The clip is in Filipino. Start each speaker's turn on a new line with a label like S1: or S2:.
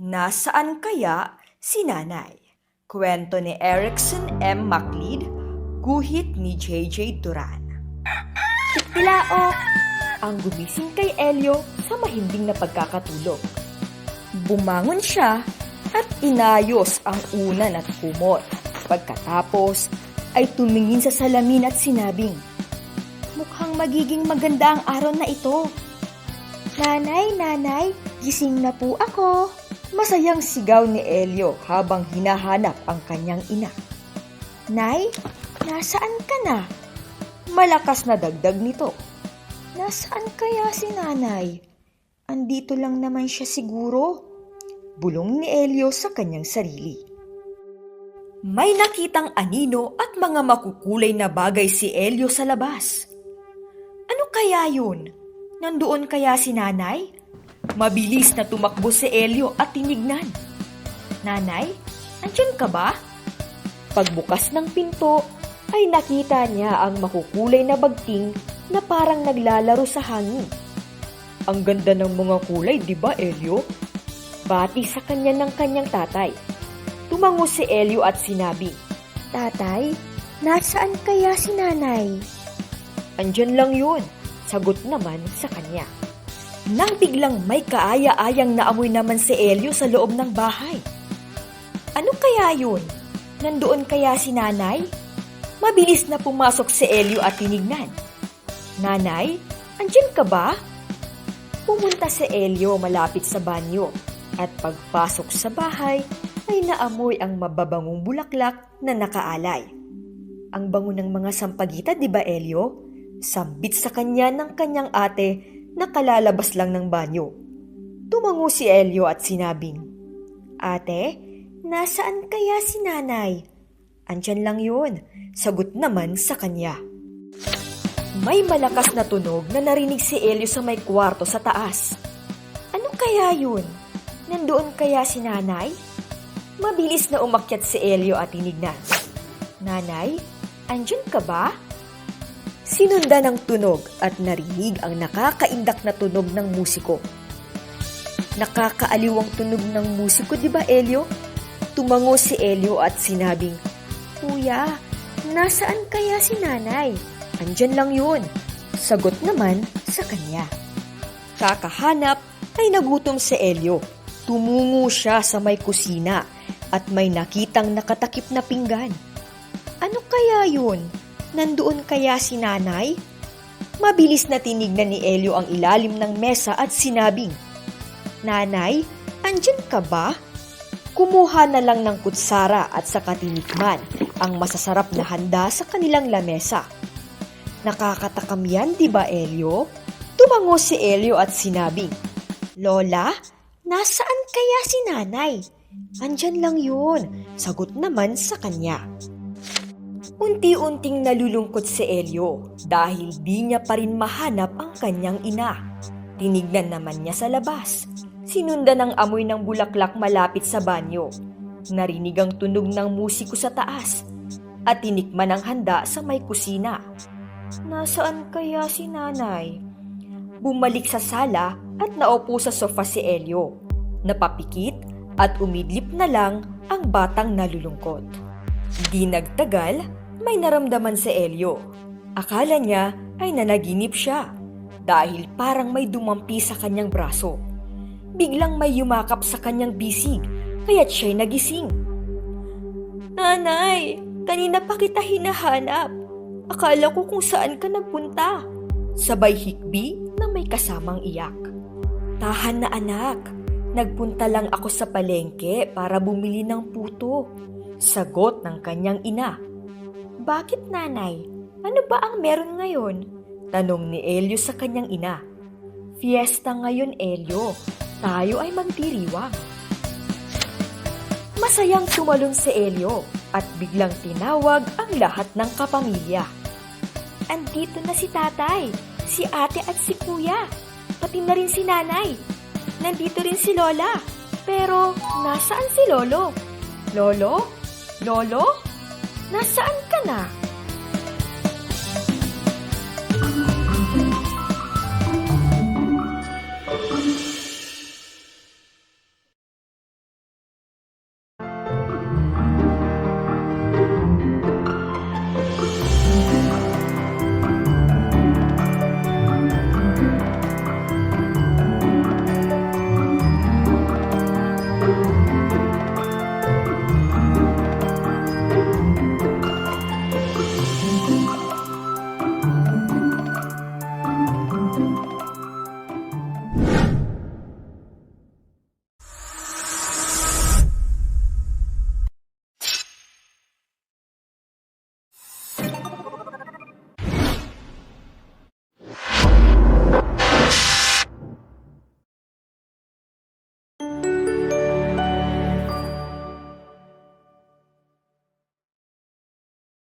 S1: Nasaan kaya si Nanay? Kwento ni Erickson M. MacLeod, guhit ni J.J. Duran.
S2: Tilaok ang gumising kay Elio sa mahimbing na pagkakatulog. Bumangon siya at inayos ang unan at kumot. Pagkatapos ay tumingin sa salamin at sinabing, "Mukhang magiging maganda ang araw na ito. Nanay, gising na po ako." Masayang sigaw ni Elio habang hinahanap ang kanyang ina. "Nay, nasaan ka na?" Malakas na dagdag nito. "Nasaan kaya si Nanay? Andito lang naman siya siguro." Bulong ni Elio sa kanyang sarili.
S1: May nakitang anino at mga makukulay na bagay si Elio sa labas. Ano kaya yun? Nandoon kaya si Nanay? Mabilis na tumakbo si Elio at tinignan. "Nanay, andyan ka ba?"
S2: Pagbukas ng pinto, ay nakita niya ang makukulay na bagting na parang naglalaro sa hangin. "Ang ganda ng mga kulay, di ba, Elio?" Bati sa kanya ng kanyang tatay. Tumango si Elio at sinabi, "Tatay, nasaan kaya si Nanay?" "Andyan lang yun," sagot naman sa kanya.
S1: Nang biglang may kaaya-ayang naamoy naman si Elio sa loob ng bahay. Ano kaya yun? Nandoon kaya si Nanay? Mabilis na pumasok si Elio at tinignan. "Nanay, andyan ka ba?" Pumunta si Elio malapit sa banyo at pagpasok sa bahay ay naamoy ang mababangong bulaklak na nakaalay. "Ang bango ng mga sampagita, di ba, Elio?" Sambit sa kanya ng kanyang ate na kalalabas lang ng banyo. Tumango si Elio at sinabing, "Ate, nasaan kaya si Nanay?" "Andyan lang yun," sagot naman sa kanya. May malakas na tunog na narinig si Elio sa may kwarto sa taas. Ano kaya yun? Nandoon kaya si Nanay? Mabilis na umakyat si Elio at tinignan. "Nanay, andyan ka ba?" Sinundan ng tunog at narinig ang nakakaindak na tunog ng musiko. Nakakaaliw ang tunog ng musiko, di ba, Elio? Tumango si Elio at sinabing, "Kuya, nasaan kaya si Nanay?" "Andyan lang yun," sagot naman sa kanya. Kakahanap ay nagutom si Elio. Tumungo siya sa may kusina at may nakitang nakatakip na pinggan. Ano kaya yun? Nandoon kaya si Nanay? Mabilis na tinignan ni Elio ang ilalim ng mesa at sinabing, "Nanay, andyan ka ba?" Kumuha na lang ng kutsara at saka tinikman ang masasarap na handa sa kanilang lamesa. Nakakatakam yan, di ba, Elio? Tumango si Elio at sinabing, "Lola, nasaan kaya si Nanay?" "Andyan lang yun," sagot naman sa kanya. Unti-unting nalulungkot si Elio dahil di niya pa rin mahanap ang kanyang ina. Tinignan naman niya sa labas. Sinundan ng amoy ng bulaklak malapit sa banyo. Narinig ang tunog ng musiko sa taas at tinikman ang handa sa may kusina. Nasaan kaya si Nanay? Bumalik sa sala at naupo sa sofa si Elio. Napapikit at umidlip na lang ang batang nalulungkot. Di nagtagal, may naramdaman si Elio. Akala niya ay nanaginip siya dahil parang may dumampi sa kanyang braso. Biglang may yumakap sa kanyang bisig kaya't siya'y nagising. "Nanay, kanina pa kita hinahanap. Akala ko kung saan ka nagpunta." Sabay hikbi na may kasamang iyak. "Tahan na anak, nagpunta lang ako sa palengke para bumili ng puto," sagot ng kanyang ina. "Bakit, Nanay? Ano ba ang meron ngayon?" tanong ni Elio sa kanyang ina. "Fiesta ngayon, Elio. Tayo ay magdiriwang." Masayang tumalon si Elio at biglang tinawag ang lahat ng kapamilya. "Andito na si Tatay, si Ate at si Kuya. Pati na rin si Nanay. Nandito rin si Lola. Pero nasaan si Lolo? Lolo? Lolo? Nasaan ka na?"